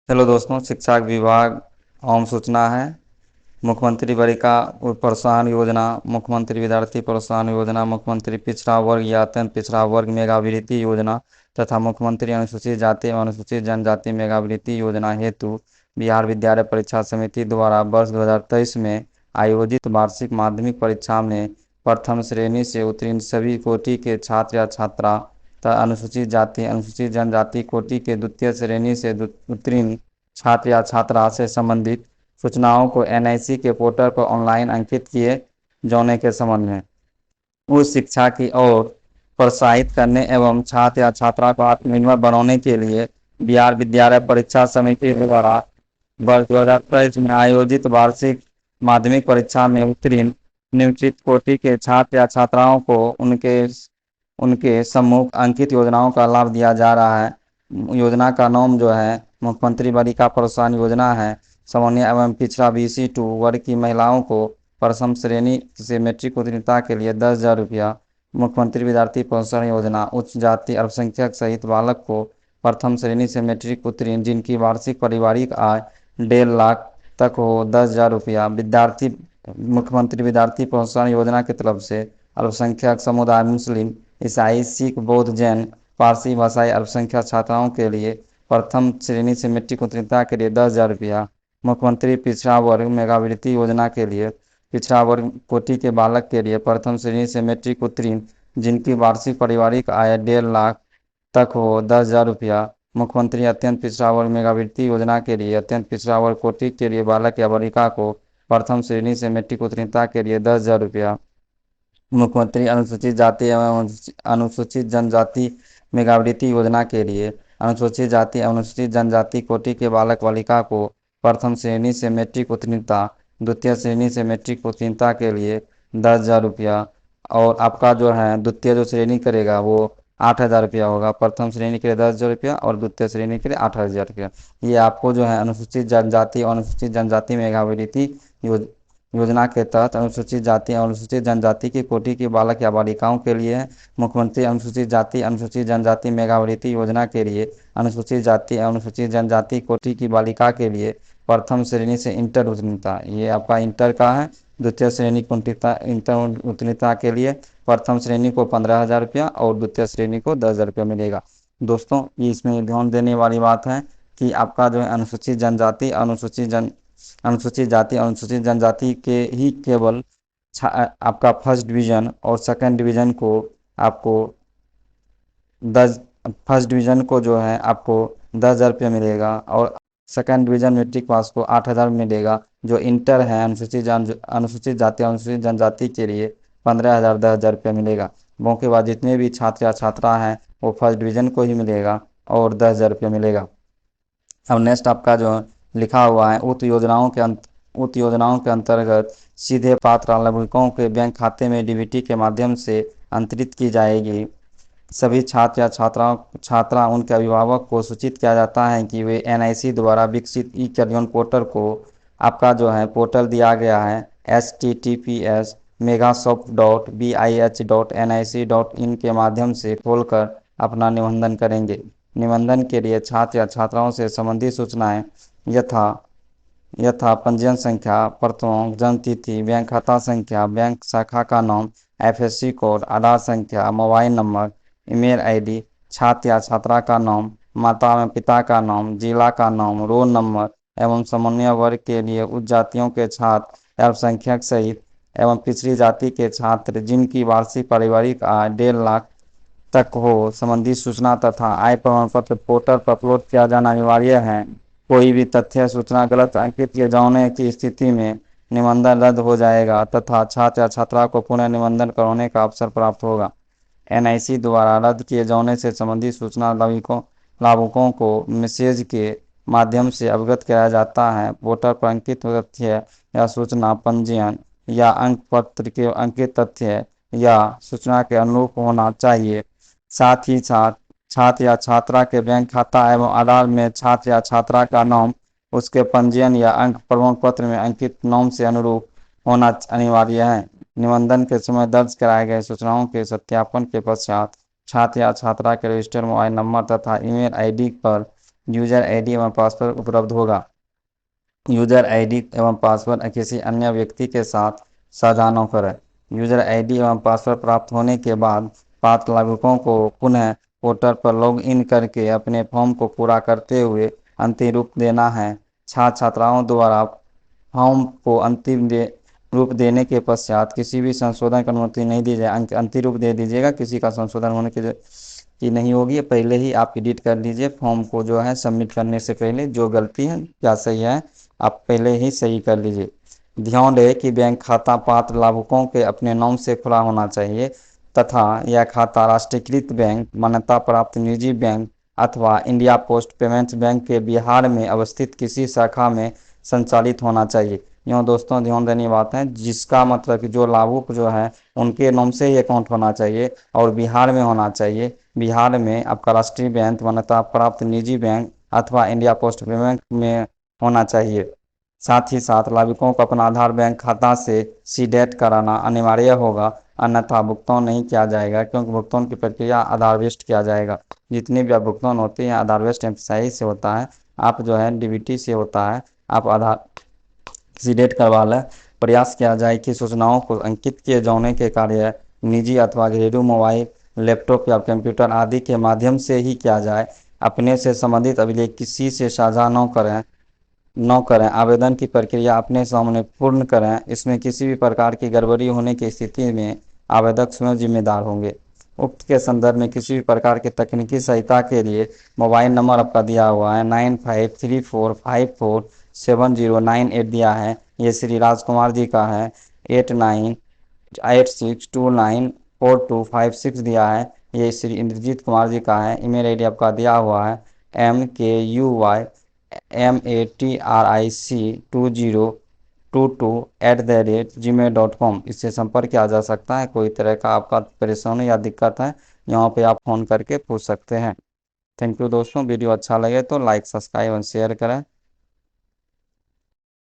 Hello दोस्तों, शिक्षा विभाग एवं सूचना है। मुख्यमंत्री बालिका प्रोत्साहन योजना, मुख्यमंत्री विद्यार्थी प्रोत्साहन योजना, मुख्यमंत्री पिछड़ा वर्ग या अत्यंत पिछड़ा वर्ग मेधावृत्ति योजना तथा मुख्यमंत्री अनुसूचित जाति एवं अनुसूचित जनजाति मेधावृत्ति योजना हेतु बिहार विद्यालय परीक्षा समिति द्वारा वर्ष 2023 में आयोजित वार्षिक माध्यमिक परीक्षा में प्रथम श्रेणी से उत्तीर्ण सभी कोटि के छात्र या छात्रा तथा अनुसूचित जाति अनुसूचित जनजाति कोटि के द्वितीय श्रेणी से उत्तीर्ण छात्र या छात्रा से संबंधित सूचनाओं को एनआईसी के पोर्टल पर ऑनलाइन अंकित किए जाने के संबंध में उच्च शिक्षा की ओर प्रोत्साहित करने एवं छात्र या छात्रा को आत्मनिर्भर बनाने के लिए बिहार विद्यालय परीक्षा समिति द्वारा वर्ष 2023 में आयोजित वार्षिक माध्यमिक परीक्षा में उत्तीर्ण निम्नलिखित कोटि के छात्र या छात्राओं को उनके उनके सम्मुख अंकित योजनाओं का लाभ दिया जा रहा है। योजना का नाम जो है मुख्यमंत्री बालिका प्रोत्साहन योजना है। सामान्य एवं पिछड़ा BC2 वर्ग की महिलाओं को प्रथम श्रेणी से मैट्रिक उत्तीर्णता के लिए 10,000 रुपया। मुख्यमंत्री विद्यार्थी प्रोत्साहन योजना उच्च जाति अल्पसंख्यक सहित बालक को प्रथम श्रेणी से मैट्रिक उत्तीर्ण जिनकी वार्षिक पारिवारिक आय 1.5 लाख तक हो 10,000 रुपया। विद्यार्थी मुख्यमंत्री विद्यार्थी प्रोत्साहन योजना की तरफ से अल्पसंख्यक समुदाय मुस्लिम, ईसाई, सिख, बौद्ध, जैन, पारसी भाषाई अल्पसंख्यक छात्राओं के लिए प्रथम श्रेणी से मैट्रिक उत्तीर्णता के लिए 10,000 रुपया। मुख्यमंत्री पिछड़ा वर्ग मेधावृत्ति योजना के लिए पिछड़ा वर्ग कोटि के बालक के लिए प्रथम श्रेणी से मैट्रिक उत्तीर्ण जिनकी वार्षिक पारिवारिक आय 1.5 लाख तक हो 10,000 रुपया। मुख्यमंत्री अत्यंत पिछड़ा वर्ग मेधावृत्ति योजना के लिए अत्यंत पिछड़ा वर्ग कोटि के लिए बालक या बालिका को प्रथम श्रेणी से मैट्रिक उत्तीर्णता के लिए 10,000 रुपया। मुख्यमंत्री अनुसूचित जाति एवं अनुसूचित जनजाति मेधावृत्ति योजना के लिए अनुसूचित जाति एवं अनुसूचित जनजाति कोटि के बालक बालिका को प्रथम श्रेणी से मैट्रिक उत्तीर्णता, द्वितीय श्रेणी से मैट्रिक उत्तीर्णता के लिए 10,000 रुपया। और आपका जो है द्वितीय जो श्रेणी करेगा वो 8,000 रुपया होगा। प्रथम श्रेणी के लिए 10,000 रुपया और द्वितीय श्रेणी के लिए 8,000 रुपया। ये आपको जो है अनुसूचित जनजाति और अनुसूचित जनजाति मेधावृत्ति योजना के तहत अनुसूचित जाति और अनुसूचित जनजाति की कोटि के बालक या बालिकाओं के लिए है। मुख्यमंत्री अनुसूचित जाति अनुसूचित जनजाति मेधावृत्ति योजना के लिए अनुसूचित जाति और अनुसूचित जनजाति कोटि की बालिका के लिए प्रथम श्रेणी से इंटर उत्तीर्णता, ये आपका इंटर का है। द्वितीय श्रेणी को इंटर उत्तीर्णता के लिए प्रथम श्रेणी को 15,000 रुपया और द्वितीय श्रेणी को 10,000 रुपया मिलेगा। दोस्तों, ये इसमें ध्यान देने वाली बात है कि आपका जो है अनुसूचित जनजाति अनुसूचित जाति अनुसूचित जनजाति के ही केवल आपका फर्स्ट डिवीजन और सेकंड डिवीजन को आपको 10 फर्स्ट डिवीजन को जो है आपको 10,000 रुपया मिलेगा और सेकंड डिवीजन मैट्रिक पास को 8,000 मिलेगा। जो इंटर है अनुसूचित जाति अनुसूचित जनजाति के लिए 15,000 10,000 रुपया मिलेगा। वो के बाद जितने भी छात्र या छात्रा हैं वो फर्स्ट डिवीजन को ही मिलेगा और 10,000 रुपया मिलेगा। अब नेक्स्ट आपका जो लिखा हुआ है उक्त योजनाओं के अंतर्गत सीधे पात्र लाभुकों के बैंक खाते में डीबीटी के माध्यम से अंतरित की जाएगी। सभी छात्र या छात्रा उनके अभिभावक को सूचित किया जाता है कि वे एनआईसी द्वारा विकसित ई कल्याण पोर्टल को आपका जो है पोर्टल दिया गया है https://megashop.bih.nic.in के माध्यम से खोलकर अपना निबंधन करेंगे। निबंधन के लिए छात्र या छात्राओं से संबंधित सूचनाएं यथा पंजीयन संख्या, प्रथम जन्म तिथि, बैंक खाता संख्या, बैंक शाखा का नाम, FSC कोड, आधार संख्या, मोबाइल नंबर, ईमेल आईडी, छात्र या छात्रा का नाम, माता एवं पिता का नाम, जिला का नाम, रोल नंबर एवं सामान्य वर्ग के लिए उच्च जातियों के छात्र, अल्पसंख्यक सहित एवं पिछड़ी जाति के छात्र जिनकी वार्षिक पारिवारिक आय 1.5 लाख तक हो संबंधी सूचना तथा आय प्रमाण पत्र पोर्टल पर अपलोड किया जाना अनिवार्य है। कोई भी तथ्य सूचना गलत अंकित किए जाने की स्थिति में निबंधन रद्द हो जाएगा तथा छात्र या छात्रा को पुनः निबंधन कराने का अवसर प्राप्त होगा। एनआईसी द्वारा रद्द किए जाने से संबंधित सूचना लाभुकों को मैसेज के माध्यम से अवगत कराया जाता है। पोर्टल पर अंकित तथ्य या सूचना पंजीयन या अंक पत्र के अंकित तथ्य या सूचना के अनुरूप होना चाहिए। साथ ही साथ छात्र या छात्रा के बैंक खाता एवं आधार में छात्र या छात्रा का नाम उसके पंजीयन या अंक प्रमाण पत्र में अंकित नाम से अनुरूप होना अनिवार्य है। निबंधन के समय दर्ज कराए गए सूचनाओं के सत्यापन के पश्चात छात्र या छात्रा के रजिस्टर्ड मोबाइल नंबर तथा ईमेल आईडी पर यूजर आईडी एवं पासवर्ड उपलब्ध होगा। यूजर आईडी एवं पासवर्ड किसी अन्य व्यक्ति के साथ साझा न करें। यूजर आईडी एवं पासवर्ड प्राप्त होने के बाद पात्र लाभुकों को पुनः पोर्टल पर लॉग इन करके अपने फॉर्म को पूरा करते हुए अंतिम रूप देना है। छात्र छात्राओं द्वारा फॉर्म को रूप देने के पश्चात किसी भी संशोधन की अनुमति नहीं दी जाए। अंतिम रूप दे दीजिएगा, किसी का संशोधन होने की नहीं होगी। पहले ही आप एडिट कर लीजिए फॉर्म को, जो है सबमिट करने से पहले जो गलती है क्या सही है आप पहले ही सही कर लीजिए। ध्यान रहे कि बैंक खाता पात्र लाभुकों के अपने नाम से खुला होना चाहिए तथा यह खाता राष्ट्रीयकृत बैंक, मान्यता प्राप्त निजी बैंक अथवा इंडिया पोस्ट पेमेंट्स बैंक के बिहार में अवस्थित किसी शाखा में संचालित होना चाहिए। यूँ दोस्तों ध्यान देने की बात है, जिसका मतलब कि जो लाभुक जो है उनके नाम से ही अकाउंट होना चाहिए और बिहार में होना चाहिए। बिहार में आपका राष्ट्रीय बैंक, मान्यता प्राप्त निजी बैंक अथवा इंडिया पोस्ट पेमेंट में होना चाहिए। साथ ही साथ लाभुकों को अपना आधार बैंक खाता से सीडेट कराना अनिवार्य होगा, अन्यथा भुगतान नहीं किया जाएगा, क्योंकि भुगतान की प्रक्रिया आधार बेस्ड किया जाएगा। जितनी भी आप भुगतान होती है आधार बेस्ड एम्फसाइज से होता है, आप जो है डीबीटी से होता है, आप आधार सीडेट करवा लें। प्रयास किया जाए कि सूचनाओं को अंकित किए जाने के कार्य निजी अथवा घरेलू मोबाइल, लैपटॉप या कंप्यूटर आदि के माध्यम से ही किया जाए। अपने से संबंधित अभिलेख किसी से साझा न करें। आवेदन की प्रक्रिया अपने सामने पूर्ण करें। इसमें किसी भी प्रकार की गड़बड़ी होने की स्थिति में आवेदक स्वयं जिम्मेदार होंगे। उक्त के संदर्भ में किसी भी प्रकार की तकनीकी सहायता के लिए मोबाइल नंबर आपका दिया हुआ है 9534547098 दिया है, ये श्री राजकुमार जी का है। 8986294256 दिया है, ये श्री इंद्रजीत कुमार जी का है। ईमेल आईडी आपका दिया हुआ है mkuy matric2022@gmail.com। इससे संपर्क किया जा सकता है। कोई तरह का आपका परेशानी या दिक्कत है यहाँ पे आप फ़ोन करके पूछ सकते हैं। थैंक यू दोस्तों, वीडियो अच्छा लगे तो लाइक सब्सक्राइब और शेयर करें।